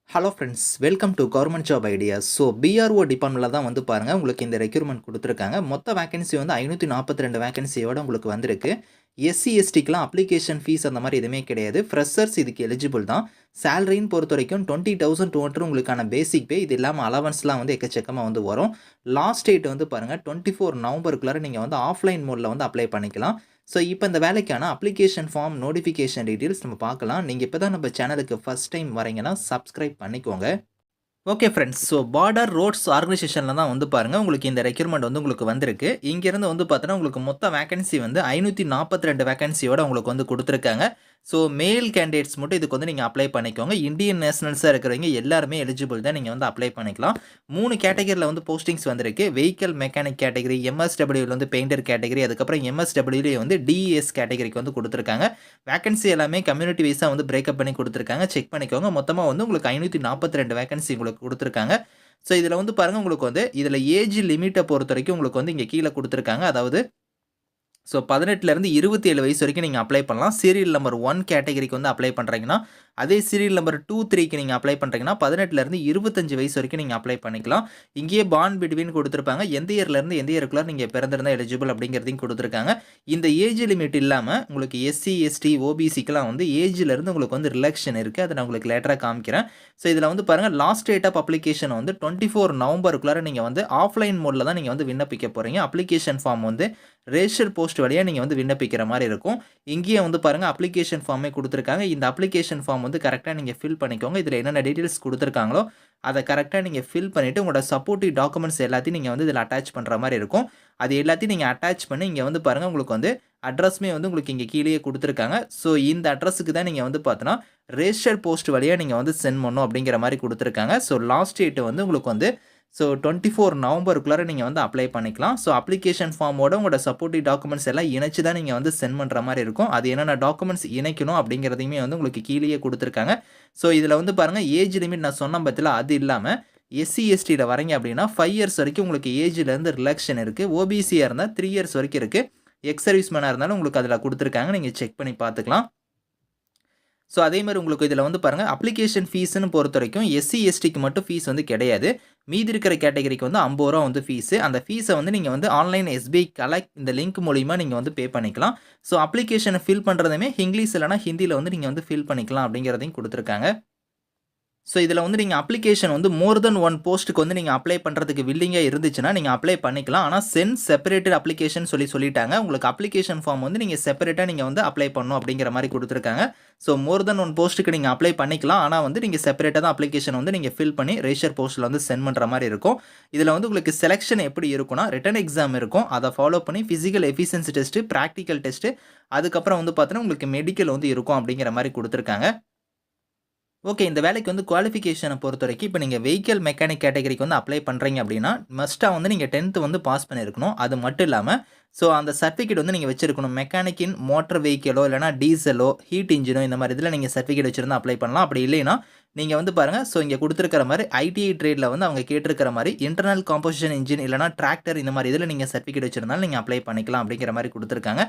Hello friends, welcome to government job ideas. So PRO டிபார்ட்மெண்ட்டில் தான் வந்து பாருங்கள் உங்களுக்கு இந்த ரெக்யூர்மெண்ட் கொடுத்துருக்காங்க. மொத்த வேகன்சி வந்து 542 வேகன்சியோட உங்களுக்கு வந்திருக்கு. எஸ்சி எஸ்டிக்கெலாம் அப்ளிகேஷன் ஃபீஸ் அந்த மாதிரி எதுவுமே கிடையாது. ஃப்ரெஷர்ஸ் இதுக்கு எலிஜிபிள் தான். சேலரின்னு பொறுத்த வரைக்கும் 20,200 உங்களுக்கான பேசிக் பே. இது இல்லாமல் அலவன்ஸ்லாம் வந்து எக்கச்சக்கமாக வந்து வரும். லாஸ்ட் டேட் வந்து பாருங்கள் 24 நவம்பருக்குள்ளார நீங்கள் வந்து ஆஃப்லைன் மோடில் வந்து அப்ளை பண்ணிக்கலாம். ஸோ இப்போ இந்த வேலைக்கான அப்ளிகேஷன் ஃபார்ம், நோட்டிஃபிகேஷன் டீட்டெயில்ஸ் நம்ம பார்க்கலாம். நீங்கள் இப்போ தான் நம்ம சேனலுக்கு ஃபஸ்ட் டைம் வரீங்கன்னா சப்ஸ்கிரைப் பண்ணிக்கோங்க. Okay friends, so border roads ஆர்கனைசேஷனில் தான் வந்து பாருங்கள் உங்களுக்கு இந்த ரெக்யூர்மெண்ட் வந்து உங்களுக்கு வந்திருக்கு. இங்கேருந்து வந்து பார்த்தோன்னா உங்களுக்கு மொத்த வேகன்சி வந்து 542 வேகன்சியோட உங்களுக்கு வந்து கொடுத்துருக்காங்க. ஸோ மேல் கேண்டிடேட்ஸ் மட்டும் இதுக்கு வந்து நீங்கள் அப்ளை பண்ணிக்கோங்க. இந்தியன் நேஷனல்ஸாக இருக்கிறவங்க எல்லாருமே எலிஜிபிள் தான், நீங்கள் வந்து அப்ளை பண்ணிக்கலாம். 3 கேட்டகரியில் வந்து போஸ்டிங்ஸ் வந்திருக்கு. வெஹிக்கல் மெக்கானிக் கேட்டகரி, எம்எஸ்டபிள்யூவில் வந்து பெயிண்டர் கேட்டகரி, அதுக்கப்புறம் எம்எஸ்டபிள்யூலே வந்து டிஎஸ் கேட்டகரிக்கு வந்து கொடுத்துருக்காங்க. வேகன்சி எல்லாமே கம்யூனிட்டி வைஸாக வந்து பிரேக்கப் பண்ணி கொடுத்துருக்காங்க. செக் பண்ணிக்கோங்க. மொத்தமாக வந்து உங்களுக்கு 542 வேகன்சி உங்களுக்கு கொடுத்துருக்காங்க. ஸோ இதில் வந்து பாருங்கள் உங்களுக்கு வந்து இதில் ஏஜ் லிமிட்டை பொறுத்த வரைக்கும் உங்களுக்கு வந்து இங்கே கீழே கொடுத்துருக்காங்க. அதாவது ஸோ 18லேருந்து 27 வயசு வரைக்கும் நீங்கள் அப்ளை பண்ணலாம். சீரியல் நம்பர் 1 கேட்டகரிக்கு வந்து அப்ளை பண்ணுறீங்கன்னா, அதே சீரியல் நம்பர் 2, 3க்கு நீங்கள் அப்ளை பண்ணுறீங்கன்னா 18லேருந்து 25 வயசு வரைக்கும் நீங்கள் அப்ளை பண்ணிக்கலாம். இங்கேயே பாண்ட் பிட்வீன் கொடுத்துருப்பாங்க. எந்த இயர்லேருந்து எந்த இயருக்குள்ள நீங்கள் பிறந்திருந்தால் எலிஜிபிள் அப்படிங்கிறதையும் கொடுத்துருக்காங்க. இந்த ஏஜ் லிமிட் இல்லாமல் உங்களுக்கு எஸ்சி, எஸ்டி, ஓபிசிக்கெலாம் வந்து ஏஜ்லேருந்து உங்களுக்கு வந்து ரிலாக்ஷன் இருக்குது. அதை நான் உங்களுக்கு லேட்டராக காமிக்கிறேன். ஸோ இதில் வந்து பாருங்கள் லாஸ்ட் டேட் ஆஃப் அப்ளிகேஷன் வந்து 24 நவம்பருக்குள்ளார நீங்கள் வந்து ஆஃப்லைன் மோடில் தான் நீங்கள் வந்து விண்ணப்பிக்க போகிறீங்க. அப்ளிகேஷன் ஃபார்ம் வந்து ரேஷர் போஸ்ட் வழியாக நீங்கள் வந்து விண்ணப்பிக்கிற மாதிரி இருக்கும். இங்கேயே வந்து பாருங்கள் அப்ளிகேஷன் ஃபார்மே கொடுத்துருக்காங்க. இந்த அப்ளிகேஷன் ஃபார்ம் வந்து கரெக்டாக நீங்கள் ஃபில் பண்ணிக்கோங்க. இதில் என்னென்ன டீட்டெயில்ஸ் கொடுத்துருக்காங்களோ அதை கரெக்டாக நீங்கள் ஃபில் பண்ணிவிட்டு உங்களோட சப்போர்ட்டிவ் டாக்குமெண்ட்ஸ் எல்லாத்தையும் நீங்கள் வந்து இதில் அட்டாச் பண்ணுற மாதிரி இருக்கும். அது எல்லாத்தையும் நீங்கள் அட்டாச் பண்ணி இங்கே வந்து பாருங்கள் உங்களுக்கு வந்து அட்ரஸுமே வந்து உங்களுக்கு இங்கே கீழேயே கொடுத்துருக்காங்க. ஸோ இந்த அட்ரஸுக்கு தான் நீங்கள் வந்து பார்த்தோன்னா ரேஷர் போஸ்ட் வழியாக நீங்கள் வந்து சென்ட் பண்ணணும் அப்படிங்கிற மாதிரி கொடுத்துருக்காங்க. ஸோ லாஸ்ட் டேட்டு வந்து உங்களுக்கு வந்து 24 நவம்பருக்குள்ளார நீங்கள் வந்து அப்ளை பண்ணிக்கலாம். ஸோ அப்ளிகேஷன் ஃபார்மோட உங்களோட சப்போர்ட்டிவ் டாக்குமெண்ட்ஸ் எல்லாம் இணைச்சு தான் நீங்கள் வந்து சென்ட் பண்ணுற மாதிரி இருக்கும். அது என்னென்ன டாக்குமெண்ட்ஸ் இணைக்கணும் அப்படிங்கிறதையுமே வந்து உங்களுக்கு கீழேயே கொடுத்துருக்காங்க. ஸோ இதில் வந்து பாருங்கள் ஏஜ் லிமிட் நான் சொன்ன பற்றில அது இல்லாமல் எஸ்சி எஸ்டியில் வரீங்க அப்படின்னா 5 இயர்ஸ் வரைக்கும் உங்களுக்கு ஏஜ்லேருந்து ரிலாக்ஷன் இருக்குது. ஓபிசியாக இருந்தால் 3 இயர்ஸ் வரைக்கும் இருக்குது. எக்ஸ் சர்வீஸ் மேனாக இருந்தாலும் உங்களுக்கு அதில் கொடுத்துருக்காங்க. நீங்கள் செக் பண்ணி பார்த்துக்கலாம். ஸோ அதே மாதிரி உங்களுக்கு இதில் வந்து பாருங்கள் அப்ளிகேஷன் ஃபீஸ்ன்னு பொறுத்த வரைக்கும் எஸ்சி எஸ்டிக்கு மட்டும் ஃபீஸ் வந்து கிடையாது. மீதி இருக்கிற கேட்டகரிக்கு வந்து 50 ரூபா வந்து ஃபீஸு. அந்த ஃபீஸை வந்து நீங்கள் வந்து ஆன்லைன் எஸ்பிஐ கலெக்ட் இந்த லிங்க் மூலிமா நீங்கள் வந்து பே பண்ணிக்கலாம். ஸோ அப்ளிகேஷனை ஃபில் பண்ணுறதுமே இங்கிலீஷ் இல்லைனா ஹிந்தியில் வந்து நீங்கள் வந்து ஃபில் பண்ணிக்கலாம் அப்படிங்கிறதையும் கொடுத்துருக்காங்க. ஸோ இதில் வந்து நீங்கள் அப்ளிகேஷன் வந்து மோர் தென் 1 போஸ்ட்டுக்கு வந்து நீங்கள் அப்ளை பண்ணுறதுக்கு வில்லிங்காக இருந்துச்சுன்னா நீங்கள் அப்ளை பண்ணிக்கலாம். ஆனால் சென்ட் செப்பரேட்டட் அப்ளிகேஷன் சொல்லிட்டாங்க. உங்களுக்கு அப்ளிகேஷன் ஃபார்ம் வந்து நீங்கள் செப்பரேட்டாக நீங்கள் வந்து அப்ளை பண்ணணும் அப்படிங்கிற மாதிரி கொடுத்துருக்காங்க. ஸோ மோர் தென் 1 போஸ்ட்டுக்கு நீங்கள் அப்ளை பண்ணிக்கலாம். ஆனால் வந்து நீங்கள் செப்பரேட்டாக தான் அப்ளிகேஷன் வந்து நீங்கள் ஃபில் பண்ணி ரேஷர் போஸ்ட்டில் வந்து சென்ட் பண்ணுற மாதிரி இருக்கும். இதில் வந்து உங்களுக்கு செலெக்ஷன் எப்படி இருக்குன்னா ரிட்டன் எக்ஸாம் இருக்கும். அதை ஃபாலோ பண்ணி physical efficiency test, practical test, அதுக்கப்புறம் வந்து பார்த்தீங்கன்னா உங்களுக்கு மெடிக்கல் வந்து இருக்கும் அப்படிங்கிற மாதிரி கொடுத்துருக்காங்க. ஓகே, இந்த வேலைக்கு வந்து குவாலிஃபிகேஷனை பொறுத்த வரைக்கும் இப்போ நீங்கள் வெஹிக்கல் மெக்கானிக் கேட்டகரிக்கு வந்து அப்ளை பண்ணுறீங்க அப்படின்னா மஸ்ட்டாக வந்து நீங்கள் 10th வந்து பாஸ் பண்ணியிருக்கணும். அது மட்டும் இல்லாமல் ஸோ அந்த சர்டிஃபிகேட் வந்து நீங்கள் வச்சிருக்கணும். மெக்கானிக் இன் மோட்டர் வெஹிக்கலோ இல்லைனா டீசலோ ஹீட் இன்ஜினோ இந்த மாதிரி இதில் நீங்கள் சர்டிஃபிகேட் வச்சுருந்தா அப்ளை பண்ணலாம். அப்படி இல்லைன்னா நீங்கள் வந்து பாருங்கள் ஸோ இங்கே கொடுத்துருக்கிற மாதிரி ஐடிஐ ட்ரேடில் வந்து அவங்க கேட்டிருக்கிற மாதிரி இன்டர்னல் காம்போசிஷன் இன்ஜின் இல்லைனா டிராக்டர் இந்த மாதிரி இதில் நீங்கள் சர்டிஃபிகேட் வச்சிருந்தாலும் நீங்கள் அப்ளை பண்ணிக்கலாம் அப்படிங்கிற மாதிரி கொடுத்துருக்காங்க.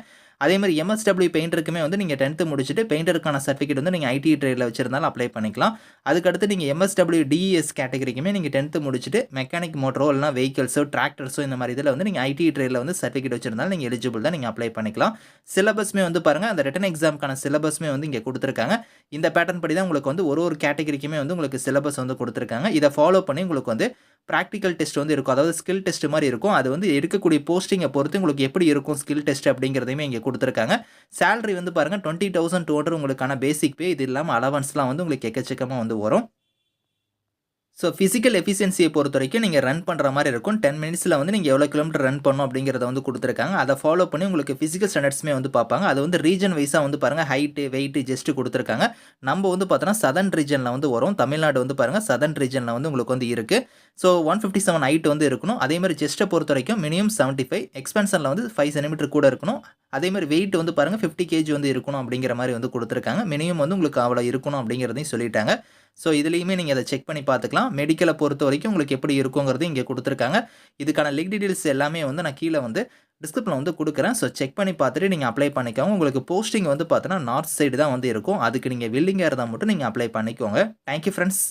அதே மாதிரி எம்எஸ்டபிள்யூ பெயிண்டருக்குமே வந்து நீங்கள் 10th முடிச்சுட்டு பெயிண்டருக்கான சர்டிஃபிகேட் வந்து நீங்கள் ஐடிஐ ட்ரேடில் வச்சிருந்தாலும் அப்ளை பண்ணிக்கலாம். அதுக்கடுத்து நீங்கள் எம்எஸ்டபிள்யூ டிஎஸ் கேட்டகரிக்குமே நீங்கள் 10th முடிச்சுட்டு மெக்கானிக் மோட்டரோ இல்லைனா வெஹிக்கல்ஸோ டிராக்டர்ஸோ இந்த மாதிரி இதில் வந்து நீங்கள் ஐடிஐ ட்ரேடில் வந்து சர்டிஃபிகேட் வச்சிருந்தாலும் நீங்கள் எலிஜிபிள் தான், நீங்கள் அப்ளை பண்ணிக்கலாம். சிலபஸ்மே வந்து பாருங்கள் அந்த ரிட்டன் எக்ஸாமுக்கான சிலபஸ்மே வந்து இங்கே கொடுத்துருக்காங்க. இந்த பேட்டர்ன் படி தான் உங்களுக்கு வந்து ஒரு கேட்டகரிக்குமே வந்து உங்களுக்கு சிலபஸ் வந்து கொடுத்துருக்காங்க. இதை ஃபாலோ பண்ணி உங்களுக்கு வந்து ப்ராக்டிக்கல் டெஸ்ட் வந்து இருக்கும். அதாவது ஸ்கில் டெஸ்ட் மாதிரி இருக்கும். அது வந்து இருக்கக்கூடிய போஸ்டிங்கை பொறுத்து உங்களுக்கு எப்படி இருக்கும் ஸ்கில் டெஸ்ட் அப்படிங்கிறதையுமே இங்கே கொடுத்துருக்காங்க. சேலரி வந்து பாருங்கள் 20,200 உங்களுக்கான பேசிக் பே. இது இல்லாமல் அலவன்ஸ்லாம் வந்து உங்களுக்கு எக்கச்சக்கமாக வந்து வரும். ஸோ ஃபிசிக்கல் எஃபிஷியன்சியை பொறுத்த வரைக்கும் நீங்கள் ரன் பண்ணுற மாதிரி இருக்கும். 10 மினிட்ஸில் வந்து நீங்கள் எவ்வளோ கிலோமீட்டர் ரன் பண்ணணும் அப்படிங்கிறத வந்து கொடுத்துருக்காங்க. அதை ஃபாலோ பண்ணி உங்களுக்கு ஃபிசிக்கல் ஸ்டாண்டர்ட்ஸுமே வந்து பார்ப்பாங்க. அது வந்து ரீஜன் வைஸாக வந்து பாருங்கள் ஹைட்டு வெயிட்டு ஜஸ்ட்டு கொடுத்துருக்காங்க. நம்ம வந்து பார்த்தோன்னா சதர்ன் ரீஜனில் வந்து வரும். தமிழ்நாடு வந்து பாருங்கள் சதர்ன் ரீஜனில் வந்து உங்களுக்கு வந்து இருக்குது. ஸோ 157 ஹைட் வந்து இருக்கணும். அதேமாதிரி செஸ்ட்டை பொறுத்த வரைக்கும் மினிமம் 75, எக்ஸ்பென்ஷனில் வந்து 5 சென்டிமீட்டர் கூட இருக்கணும். அதேமாதிரி வெயிட் வந்து பாருங்கள் 50 kg வந்து இருக்கணும் அப்படிங்கிற மாதிரி வந்து கொடுத்துருக்காங்க. மினிமம் வந்து உங்களுக்கு அவ்வளோ இருக்கணும் அப்படிங்கிறதையும் சொல்லிட்டாங்க. ஸோ இதுலேயுமே நீங்கள் அதை செக் பண்ணி பார்த்துக்கலாம். மெடிக்கலை பொறுத்த வரைக்கும் உங்களுக்கு எப்படி இருக்குங்கிறது இங்கே கொடுத்துருக்காங்க. இதுக்கான லிங்க் டீட்டெயில்ஸ் எல்லாமே வந்து நான் கீழே வந்து டிஸ்கிரிப்ஷனில் வந்து கொடுக்குறேன். ஸோ செக் பண்ணி பார்த்துட்டு நீங்கள் அப்ளை பண்ணிக்கோங்க. உங்களுக்கு போஸ்டிங் வந்து பார்த்தோன்னா நார்த் சைடு தான் வந்து இருக்கும். அதுக்கு நீங்கள் வில்லிங்காக இருந்தால் மட்டும் நீங்கள் அப்ளை பண்ணிக்கோங்க. Thank you friends.